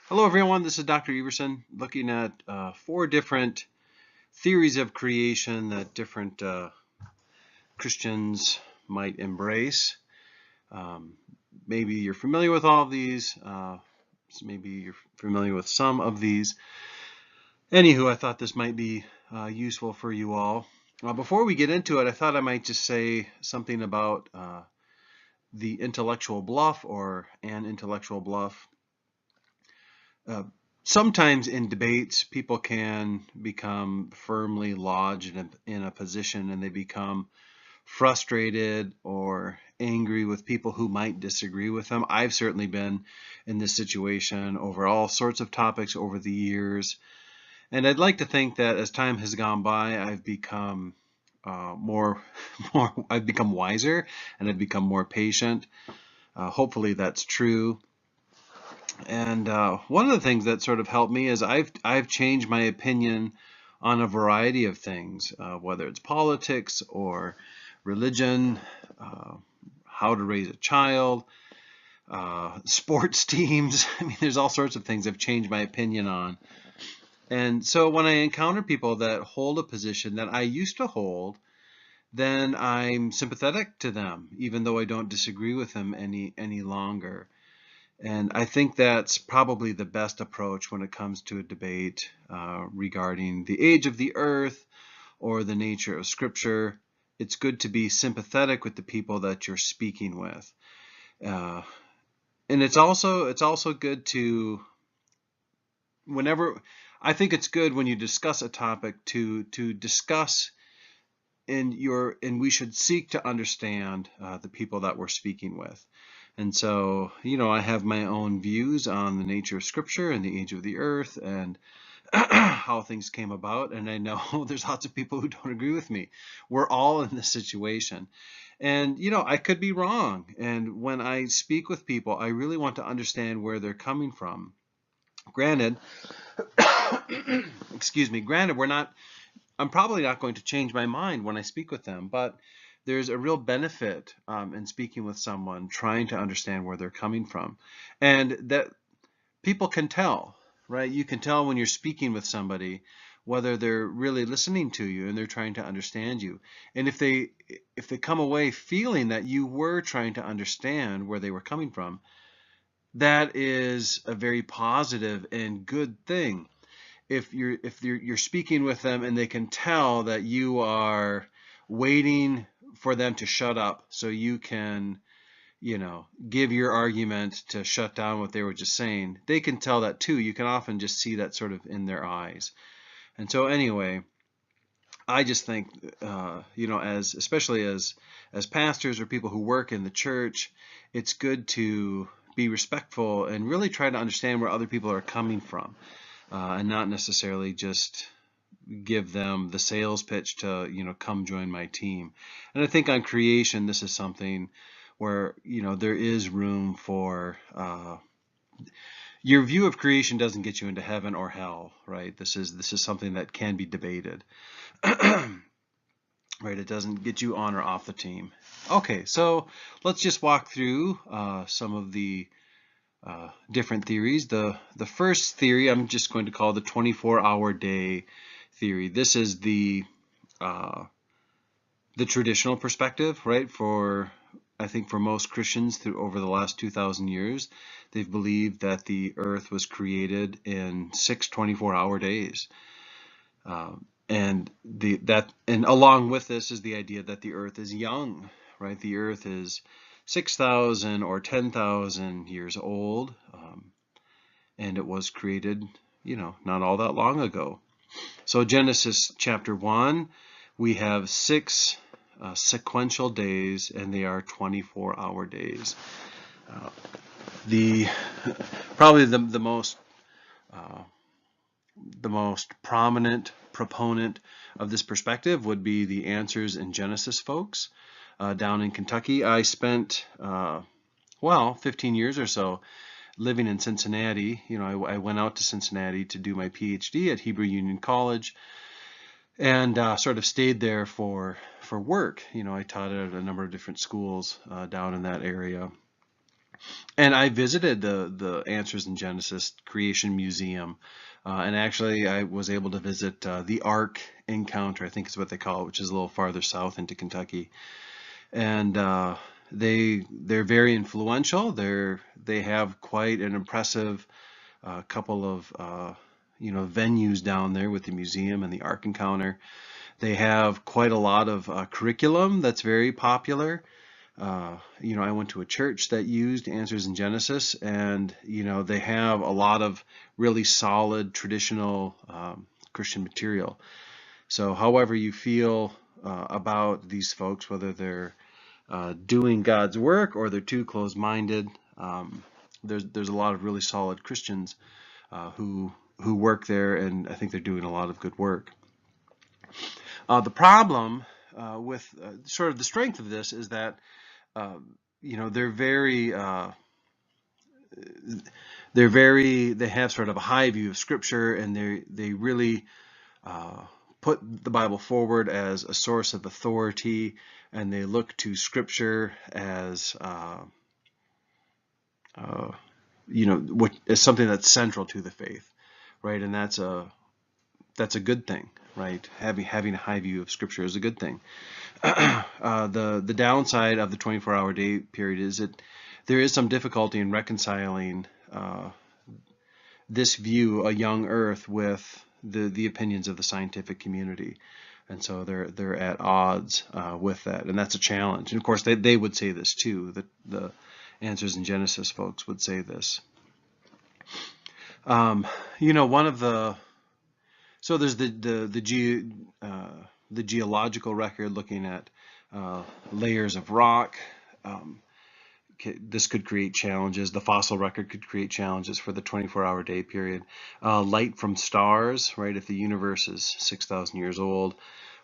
Hello, everyone. This is Dr. Everson looking at four different theories of creation that different Christians might embrace. Um, Maybe you're familiar with all of these. Maybe you're familiar with some of these. Anywho, I thought this might be useful for you all. Before we get into it, I thought I might just say something about the intellectual bluff or an intellectual bluff. Uh, Sometimes in debates, people can become firmly lodged in a position and they become frustrated or angry with people who might disagree with them. I've certainly been in this situation over all sorts of topics over the years. And I'd like to think that as time has gone by, I've become I've become wiser and I've become more patient. Hopefully that's true. And one of the things that sort of helped me is I've changed my opinion on a variety of things, whether it's politics or religion, uh, how to raise a child, sports teams. I mean, there's all sorts of things I've changed my opinion on. And so when I encounter people that hold a position that I used to hold, then I'm sympathetic to them, even though I don't disagree with them any longer. And I think that's probably the best approach when it comes to a debate regarding the age of the earth or the nature of Scripture. It's good to be sympathetic with the people that you're speaking with, uh, and it's also good to whenever I think it's good when you discuss a topic to discuss and we should seek to understand the people that we're speaking with. And so, I have my own views on the nature of Scripture and the age of the earth and how things came about. And I know there's lots of people who don't agree with me. We're all in this situation. And, I could be wrong. And when I speak with people, I really want to understand where they're coming from. Granted, excuse me, granted, I'm probably not going to change my mind when I speak with them, but there's a real benefit in speaking with someone, trying to understand where they're coming from. And that people can tell, right? You can tell when you're speaking with somebody whether they're really listening to you and they're trying to understand you. And if they come away feeling that you were trying to understand where they were coming from, that is a very positive and good thing. If you're speaking with them and they can tell that you are waiting for them to shut up so you can give your argument to shut down what they were just saying, they can tell that too. You can often just see that sort of in their eyes. And so anyway, I just think, especially as pastors or people who work in the church, it's good to be respectful and really try to understand where other people are coming from, and not necessarily just give them the sales pitch to, come join my team. And I think on creation, this is something where, there is room for your view of creation doesn't get you into heaven or hell, right? This is something that can be debated. Right, it doesn't get you on or off the team. Okay, so let's just walk through some of the different theories. The first theory I'm just going to call the 24-hour day theory. This is uh, the traditional perspective, right? I think for most Christians through over the last 2,000 years, they've believed that the earth was created in 6 24-hour days. And along with this is the idea that the earth is young, right? The earth is 6,000 or 10,000 years old, and it was created, not all that long ago. So Genesis chapter 1, we have 6 sequential days, and they are 24-hour days. The probably uh, the most prominent proponent of this perspective would be the Answers in Genesis folks down in Kentucky. I spent 15 years or so living in Cincinnati. I went out to Cincinnati to do my PhD at Hebrew Union College, and sort of stayed there for work. I taught at a number of different schools down in that area. And I visited the Answers in Genesis Creation Museum, and actually I was able to visit the Ark Encounter, I think is what they call it, which is a little farther south into Kentucky. And they're very influential. They have quite an impressive couple of venues down there with the museum and the Ark Encounter. They have quite a lot of curriculum that's very popular. I went to a church that used Answers in Genesis, and they have a lot of really solid traditional Christian material. So, however you feel about these folks, whether they're doing God's work or they're too closed-minded, there's a lot of really solid Christians who work there, and I think they're doing a lot of good work. The problem with sort of the strength of this is that they're they have sort of a high view of Scripture, and they really put the Bible forward as a source of authority, and they look to Scripture as as something that's central to the faith, right? And that's a good thing, right? Having a high view of Scripture is a good thing. The downside of the 24-hour day period is that there is some difficulty in reconciling this view, a young Earth, with the opinions of the scientific community, and so they're at odds with that, and that's a challenge. And of course, they would say this too. The Answers in Genesis folks would say this. One of the so there's the geological record looking at layers of rock. This could create challenges. The fossil record could create challenges for the 24-hour day period. Light from stars, right? If the universe is 6,000 years old,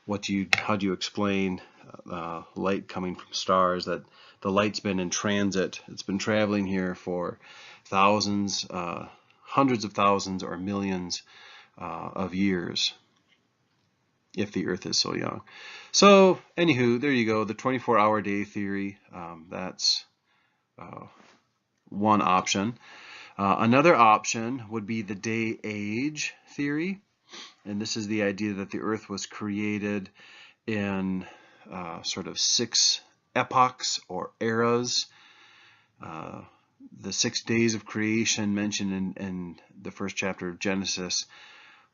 how do you explain light coming from stars? That the light's been in transit. It's been traveling here for thousands, hundreds of thousands, or millions of years, if the Earth is so young. So, anywho, there you go. The 24-hour day theory. That's one option. Another option would be the day age theory, and this is the idea that the Earth was created in sort of 6 epochs or eras. The 6 days of creation mentioned in the first chapter of Genesis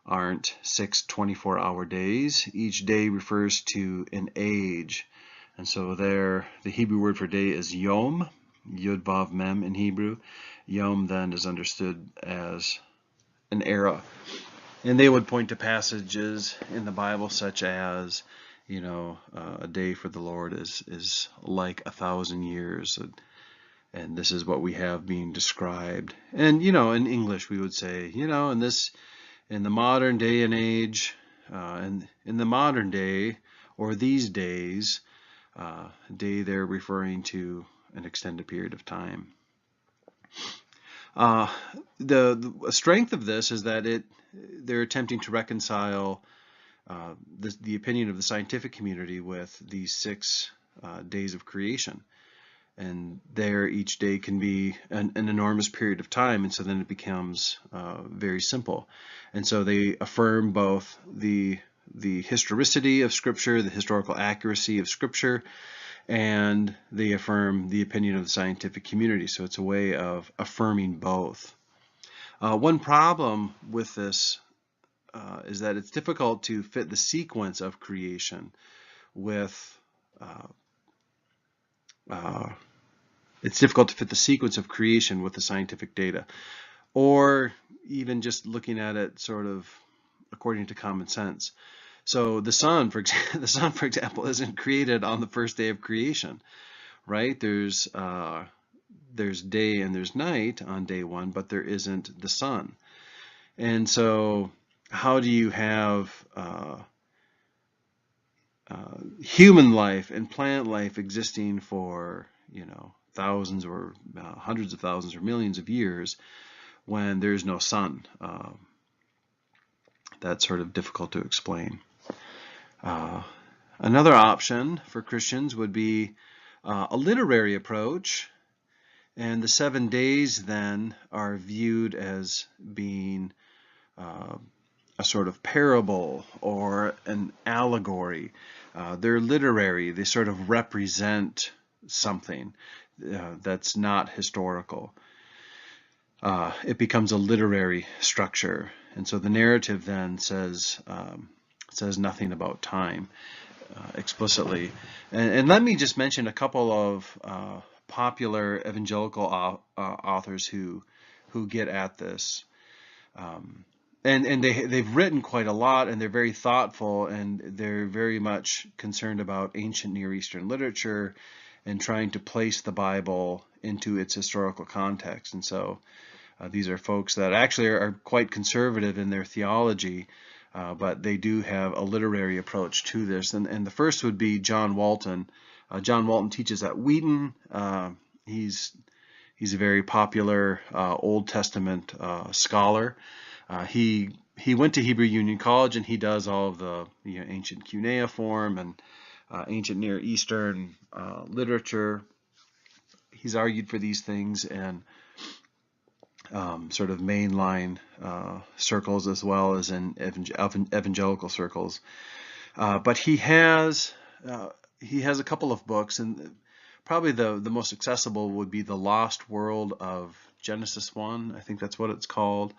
aren't 6 24-hour days. Each day refers to an age, and so there the Hebrew word for day is yom, Yud Vav Mem in Hebrew. Yom then is understood as an era. And they would point to passages in the Bible such as, a day for the Lord is like 1,000 years. And this is what we have being described. And, in English we would say, in the modern day and age, and in the modern day, or these days, day they're referring to an extended period of time. The strength of this is that they're attempting to reconcile the opinion of the scientific community with these 6 days of creation. And there each day can be an enormous period of time, and so then it becomes very simple. And so they affirm both the historicity of Scripture, the historical accuracy of Scripture, and they affirm the opinion of the scientific community. So it's a way of affirming both. One problem with this is that it's difficult to fit the sequence of creation with the scientific data, or even just looking at it sort of according to common sense. So the sun, for example, isn't created on the first day of creation, right? There's day and there's night on day 1, but there isn't the sun. And so how do you have human life and plant life existing for, thousands or hundreds of thousands or millions of years when there's no sun? That's sort of difficult to explain. Another option for Christians would be a literary approach, And the 7 days then are viewed as being a sort of parable or an allegory. They're literary. They sort of represent something that's not historical. It becomes a literary structure. And so the narrative then says nothing about time explicitly. And let me just mention a couple of popular evangelical authors who get at this. And they've written quite a lot, and they're very thoughtful, and they're very much concerned about ancient Near Eastern literature and trying to place the Bible into its historical context. And so these are folks that actually are quite conservative in their theology, but they do have a literary approach to this. And the first would be John Walton. John Walton teaches at Wheaton. He's a very popular Old Testament scholar. He went to Hebrew Union College, and he does all of the ancient cuneiform and ancient Near Eastern literature. He's argued for these things in sort of mainline circles as well as in evangelical circles. But he has a couple of books, and probably the most accessible would be The Lost World of Genesis 1. I think that's what it's called.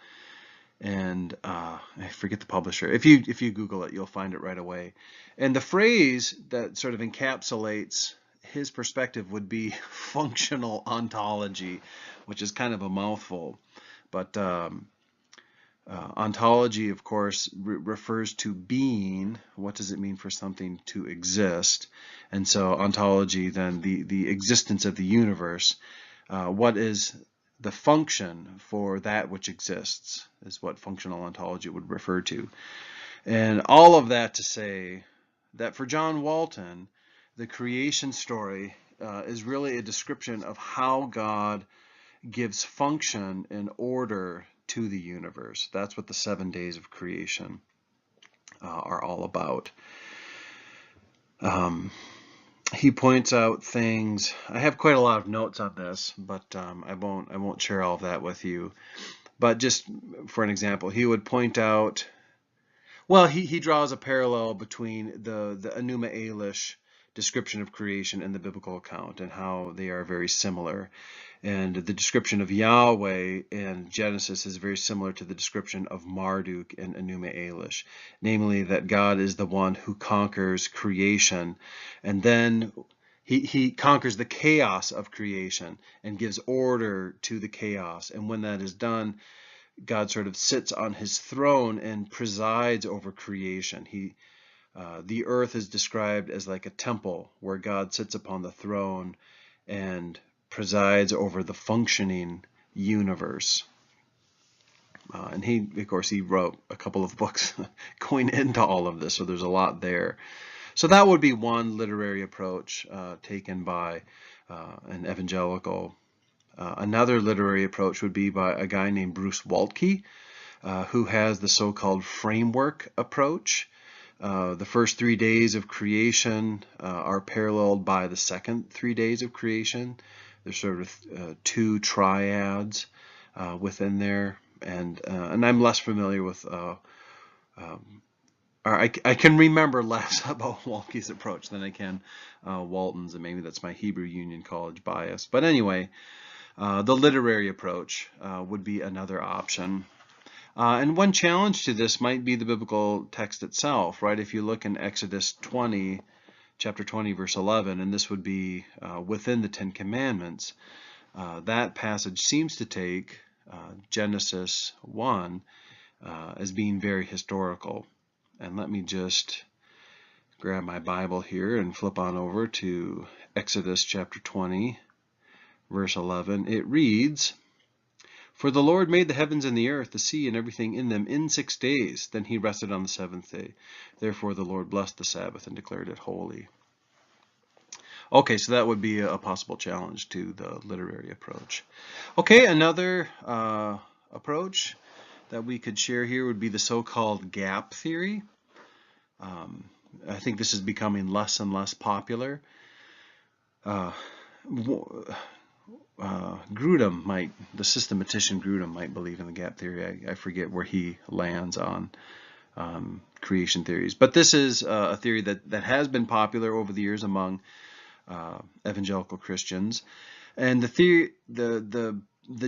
And I forget the publisher. If you Google it, you'll find it right away. And the phrase that sort of encapsulates his perspective would be functional ontology, which is kind of a mouthful. But ontology, of course, refers to being. What does it mean for something to exist? And so ontology, then the existence of the universe. What is the function for that which exists is what functional ontology would refer to. And all of that to say that for John Walton, the creation story is really a description of how God gives function and order to the universe. That's what the 7 days of creation are all about. He points out things. I have quite a lot of notes on this, but I won't share all of that with you. But just for an example, he would point out. Well, he draws a parallel between the Enuma Elish description of creation and the biblical account, and how they are very similar. And the description of Yahweh in Genesis is very similar to the description of Marduk in Enuma Elish, namely that God is the one who conquers creation, and then he conquers the chaos of creation and gives order to the chaos. And when that is done, God sort of sits on his throne and presides over creation. The earth is described as like a temple where God sits upon the throne and presides over the functioning universe. And of course, he wrote a couple of books going into all of this, so there's a lot there. So that would be one literary approach taken by an evangelical. Another literary approach would be by a guy named Bruce Waltke, who has the so-called framework approach. The first 3 days of creation are paralleled by the second 3 days of creation. There's sort of two triads within there, and I'm less familiar with. I can remember less about Waltke's approach than I can Walton's, and maybe that's my Hebrew Union College bias. But anyway, the literary approach would be another option. And one challenge to this might be the biblical text itself, right? If you look in Exodus 20, chapter 20, verse 11, and this would be within the Ten Commandments, that passage seems to take Genesis 1 as being very historical. And let me just grab my Bible here and flip on over to Exodus chapter 20, verse 11. It reads, "For the Lord made the heavens and the earth, the sea, and everything in them in 6 days. Then he rested on the seventh day. Therefore the Lord blessed the Sabbath and declared it holy." Okay, so that would be a possible challenge to the literary approach. Okay, another approach that we could share here would be the so-called gap theory. I think this is becoming less and less popular. Grudem the systematician Grudem might believe in the gap theory. I forget where he lands on creation theories, but this is a theory that has been popular over the years among evangelical Christians. And the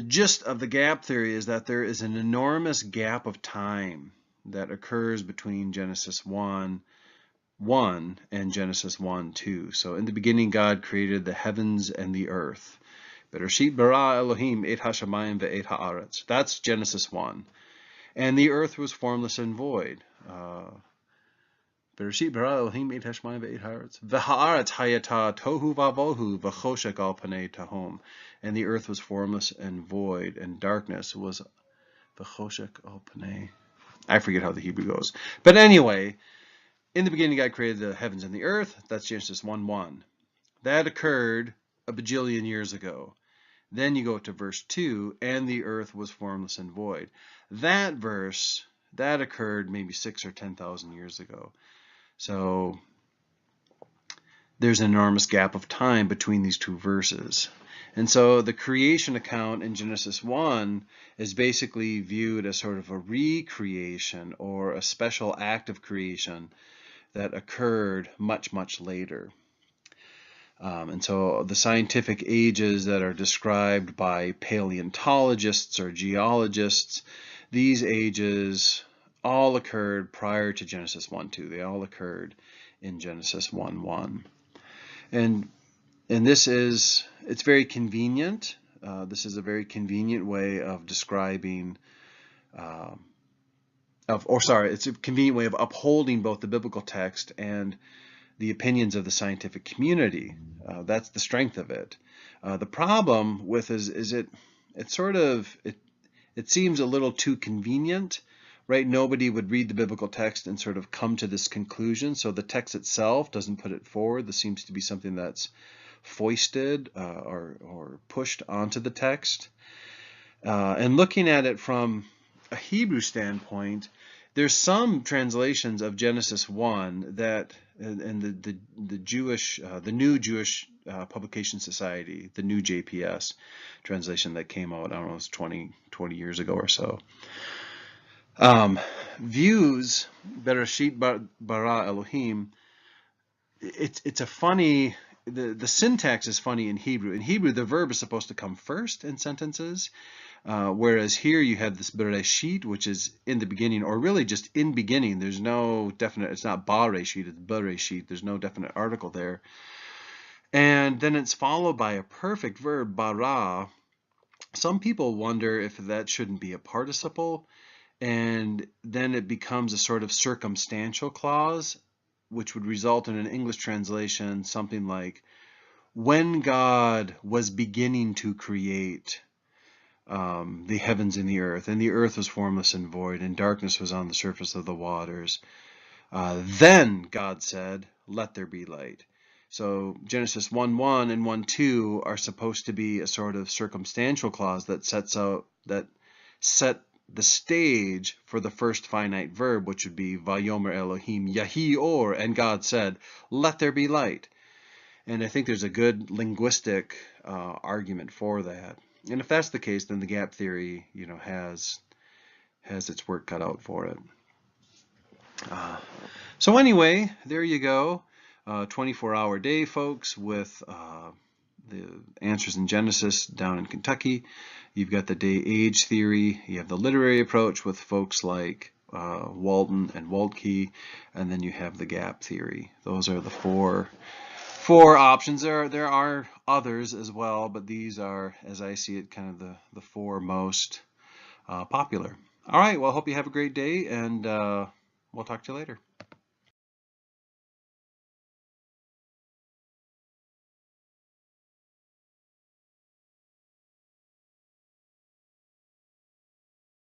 gist of the gap theory is that there is an enormous gap of time that occurs between Genesis 1:1 and Genesis 1:2. So in the beginning, God created the heavens and the earth. Bereshit bara Elohim et hashamayim ve'et haaretz. That's Genesis 1. And the earth was formless and void. Bereshit bara Elohim et hashamayim ve'et haaretz. Ve'haaretz hayata tohu vavohu v'choshek al panei tahom. And the earth was formless and void, and darkness was v'choshek al panei. I forget how the Hebrew goes. But anyway, in the beginning, God created the heavens and the earth. That's Genesis 1:1. That occurred a bajillion years ago. Then you go to verse 2, and the earth was formless and void. That verse, that occurred maybe 6,000 or 10,000 years ago. So there's an enormous gap of time between these two verses. And so the creation account in Genesis 1 is basically viewed as sort of a recreation or a special act of creation that occurred much, much later. And so the scientific ages that are described by paleontologists or geologists, these ages all occurred prior to Genesis 1:2. They all occurred in Genesis 1:1. And this is, it's very convenient. This is a very convenient way of describing, it's a convenient way of upholding both the biblical text and the opinions of the scientific community. That's the strength of it. The problem with is it seems a little too convenient, right? Nobody would read the biblical text and sort of come to this conclusion. So the text itself doesn't put it forward. This seems to be something that's foisted or pushed onto the text. And looking at it from a Hebrew standpoint, there's some translations of Genesis 1 that, and the Jewish, the New Jewish Publication Society, the New JPS translation that came out, I don't know, it was 20 years ago or so, views Bereshit bara Elohim. It's a funny, the syntax is funny in Hebrew. In Hebrew, the verb is supposed to come first in sentences. Whereas here you have this bereshit, which is in the beginning, or really just in beginning. There's no definite, it's not bareshit, it's bereshit. There's no definite article there. And then it's followed by a perfect verb, bara. Some people wonder if that shouldn't be a participle. And then it becomes a sort of circumstantial clause, which would result in an English translation, something like, when God was beginning to create the heavens and the earth was formless and void, and darkness was on the surface of the waters. Then God said, let there be light. So Genesis 1:1 and 1:2 are supposed to be a sort of circumstantial clause that set the stage for the first finite verb, which would be Vayomer Elohim Yahi Or, and God said, let there be light. And I think there's a good linguistic argument for that. And if that's the case, then the gap theory, has its work cut out for it. So anyway, there you go. 24-hour day, folks, with the Answers in Genesis down in Kentucky. You've got the day-age theory. You have the literary approach with folks like Walton and Waltke, and then you have the gap theory. Those are the four options. There are others as well, but these are, as I see it, kind of the four most popular. All right, well, I hope you have a great day, and we'll talk to you later.